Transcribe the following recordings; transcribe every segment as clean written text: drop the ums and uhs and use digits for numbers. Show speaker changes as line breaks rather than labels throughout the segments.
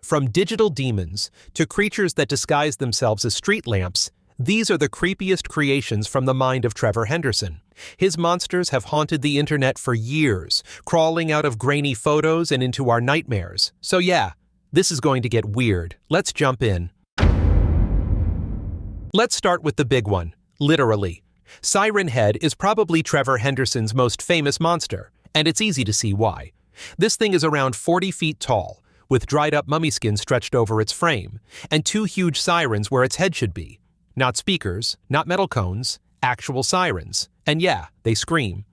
From digital demons to creatures that disguise themselves as street lamps, these are the creepiest creations from the mind of Trevor Henderson. His monsters have haunted the internet for years, crawling out of grainy photos and into our nightmares. So yeah, this is going to get weird. Let's jump in. Let's start with the big one, literally. Siren Head is probably Trevor Henderson's most famous monster, and it's easy to see why. This thing is around 40 feet tall, with dried-up mummy skin stretched over its frame, and 2 huge sirens where its head should be. Not speakers, not metal cones, actual sirens. And yeah, they scream.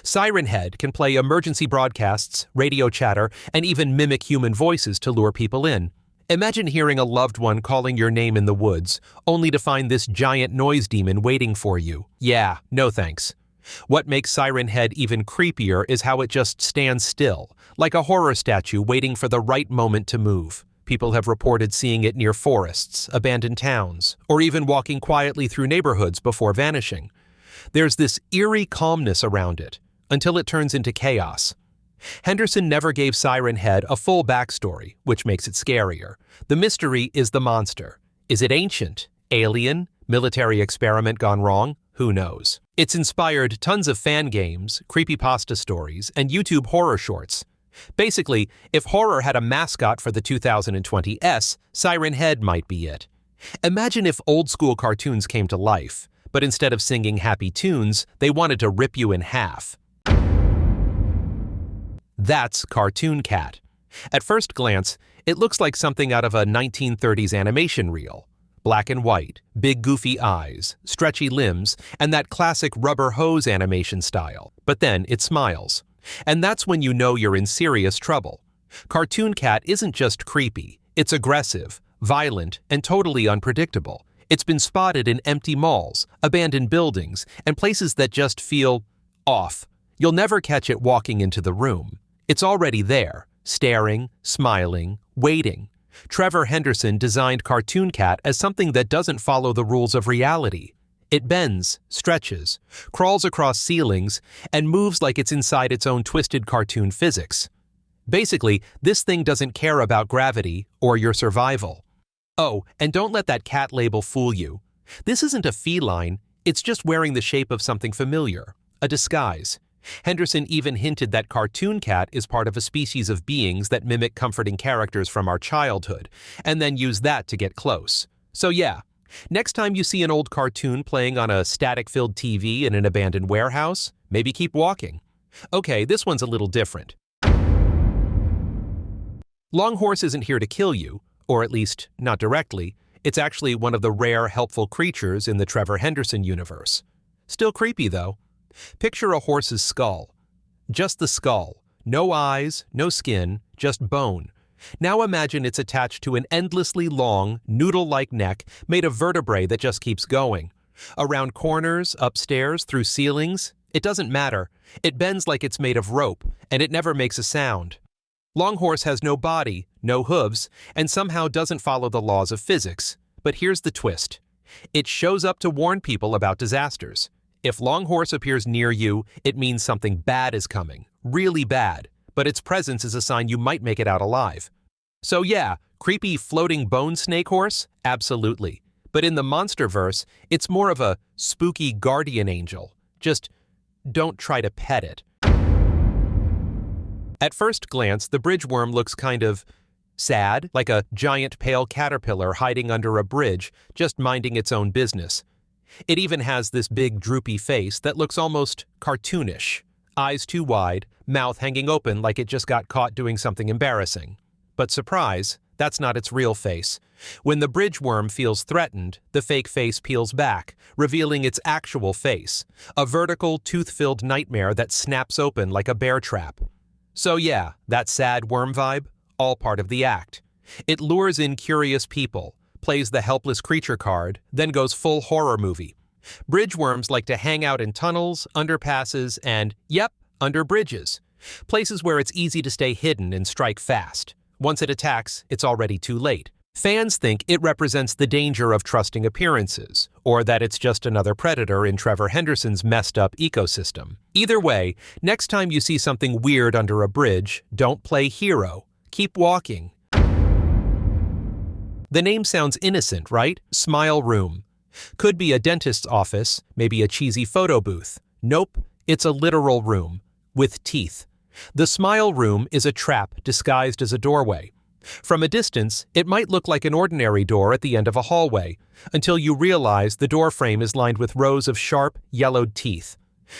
Siren Head can play emergency broadcasts, radio chatter, and even mimic human voices to lure people in. Imagine hearing a loved one calling your name in the woods, only to find this giant noise demon waiting for you. Yeah, no thanks. What makes Siren Head even creepier is how it just stands still, like a horror statue waiting for the right moment to move. People have reported seeing it near forests, abandoned towns, or even walking quietly through neighborhoods before vanishing. There's this eerie calmness around it, until it turns into chaos. Henderson never gave Siren Head a full backstory, which makes it scarier. The mystery is the monster. Is it ancient? Alien? Military experiment gone wrong? Who knows? It's inspired tons of fan games, creepypasta stories, and YouTube horror shorts. Basically, if horror had a mascot for the 2020s, Siren Head might be it. Imagine if old-school cartoons came to life, but instead of singing happy tunes, they wanted to rip you in half. That's Cartoon Cat. At first glance, it looks like something out of a 1930s animation reel. Black and white, big goofy eyes, stretchy limbs, and that classic rubber hose animation style. But then it smiles. And that's when you know you're in serious trouble. Cartoon Cat isn't just creepy, it's aggressive, violent, and totally unpredictable. It's been spotted in empty malls, abandoned buildings, and places that just feel off. You'll never catch it walking into the room. It's already there, staring, smiling, waiting. Trevor Henderson designed Cartoon Cat as something that doesn't follow the rules of reality. It bends, stretches, crawls across ceilings, and moves like it's inside its own twisted cartoon physics. Basically, this thing doesn't care about gravity or your survival. Oh, and don't let that cat label fool you. This isn't a feline, it's just wearing the shape of something familiar, a disguise. Henderson even hinted that Cartoon Cat is part of a species of beings that mimic comforting characters from our childhood, and then use that to get close. So yeah, next time you see an old cartoon playing on a static-filled TV in an abandoned warehouse, maybe keep walking. Okay, this one's a little different. Longhorse isn't here to kill you, or at least not directly. It's actually one of the rare helpful creatures in the Trevor Henderson universe. Still creepy though. Picture a horse's skull. Just the skull. No eyes, no skin, just bone. Now imagine it's attached to an endlessly long, noodle-like neck made of vertebrae that just keeps going. Around corners, upstairs, through ceilings, it doesn't matter. It bends like it's made of rope, and it never makes a sound. Longhorse has no body, no hooves, and somehow doesn't follow the laws of physics. But here's the twist. It shows up to warn people about disasters. If Longhorse appears near you, it means something bad is coming, really bad, but its presence is a sign you might make it out alive. So yeah, creepy floating bone snake horse? Absolutely. But in the Monsterverse, it's more of a spooky guardian angel. Just don't try to pet it. At first glance, the bridgeworm looks kind of sad, like a giant pale caterpillar hiding under a bridge, just minding its own business. It even has this big droopy face that looks almost cartoonish. Eyes too wide, mouth hanging open like it just got caught doing something embarrassing. But surprise, that's not its real face. When the bridgeworm feels threatened, the fake face peels back, revealing its actual face, a vertical, tooth-filled nightmare that snaps open like a bear trap. So yeah, that sad worm vibe, all part of the act. It lures in curious people, plays the helpless creature card, then goes full horror movie. Bridgeworms like to hang out in tunnels, underpasses, and, yep, under bridges. Places where it's easy to stay hidden and strike fast. Once it attacks, it's already too late. Fans think it represents the danger of trusting appearances, or that it's just another predator in Trevor Henderson's messed-up ecosystem. Either way, next time you see something weird under a bridge, don't play hero. Keep walking. The name sounds innocent, right? Smile Room. Could be a dentist's office, maybe a cheesy photo booth. Nope, it's a literal room. With teeth. The Smile Room is a trap disguised as a doorway. From a distance, it might look like an ordinary door at the end of a hallway, until you realize the door frame is lined with rows of sharp, yellowed teeth.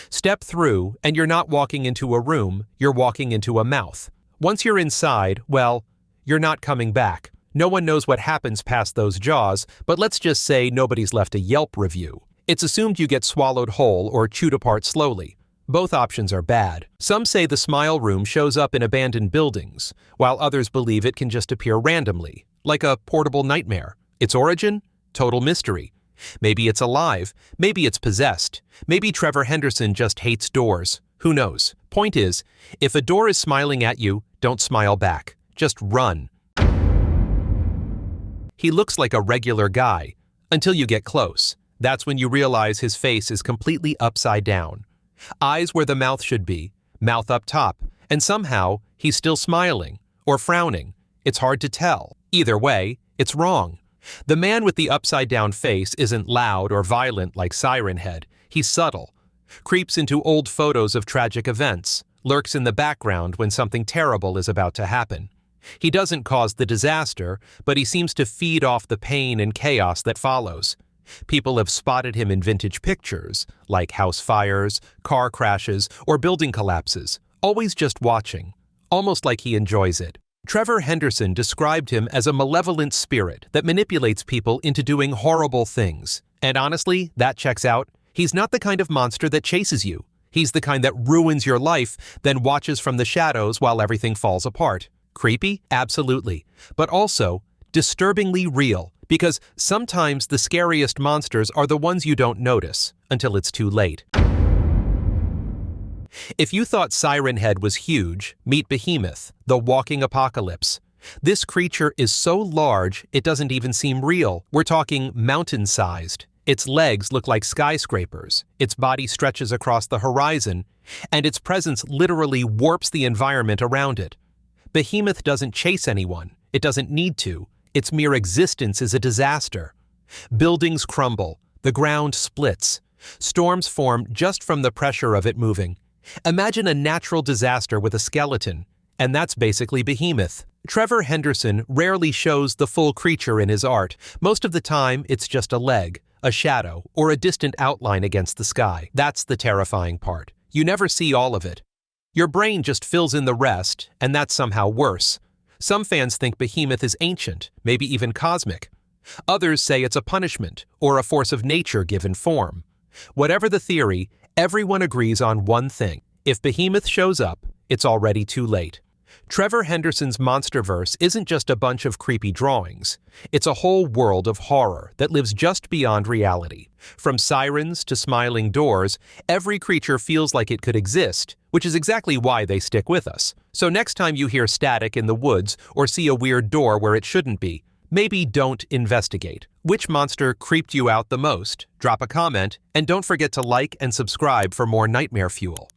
Step through, and you're not walking into a room, you're walking into a mouth. Once you're inside, well, you're not coming back. No one knows what happens past those jaws, but let's just say nobody's left a Yelp review. It's assumed you get swallowed whole or chewed apart slowly. Both options are bad. Some say the Smile Room shows up in abandoned buildings, while others believe it can just appear randomly, like a portable nightmare. Its origin? Total mystery. Maybe it's alive, maybe it's possessed, maybe Trevor Henderson just hates doors. Who knows? Point is, if a door is smiling at you, don't smile back. Just run. He looks like a regular guy, until you get close. That's when you realize his face is completely upside down. Eyes where the mouth should be, mouth up top, and somehow he's still smiling or frowning. It's hard to tell. Either way, it's wrong. The man with the upside-down face isn't loud or violent like Siren Head. He's subtle. Creeps into old photos of tragic events, lurks in the background when something terrible is about to happen. He doesn't cause the disaster, but he seems to feed off the pain and chaos that follows. People have spotted him in vintage pictures, like house fires, car crashes, or building collapses, always just watching, almost like he enjoys it. Trevor Henderson described him as a malevolent spirit that manipulates people into doing horrible things. And honestly, that checks out. He's not the kind of monster that chases you. He's the kind that ruins your life, then watches from the shadows while everything falls apart. Creepy? Absolutely. But also, disturbingly real. Because sometimes the scariest monsters are the ones you don't notice until it's too late. If you thought Siren Head was huge, meet Behemoth, the walking apocalypse. This creature is so large it doesn't even seem real. We're talking mountain-sized. Its legs look like skyscrapers, its body stretches across the horizon, and its presence literally warps the environment around it. Behemoth doesn't chase anyone. It doesn't need to. Its mere existence is a disaster. Buildings crumble, the ground splits. Storms form just from the pressure of it moving. Imagine a natural disaster with a skeleton, and that's basically Behemoth. Trevor Henderson rarely shows the full creature in his art. Most of the time, it's just a leg, a shadow, or a distant outline against the sky. That's the terrifying part. You never see all of it. Your brain just fills in the rest, and that's somehow worse. Some fans think Behemoth is ancient, maybe even cosmic. Others say it's a punishment or a force of nature given form. Whatever the theory, everyone agrees on one thing. If Behemoth shows up, it's already too late. Trevor Henderson's Monsterverse isn't just a bunch of creepy drawings. It's a whole world of horror that lives just beyond reality. From sirens to smiling doors, every creature feels like it could exist, which is exactly why they stick with us. So next time you hear static in the woods or see a weird door where it shouldn't be, maybe don't investigate. Which monster creeped you out the most? Drop a comment, and don't forget to like and subscribe for more nightmare fuel.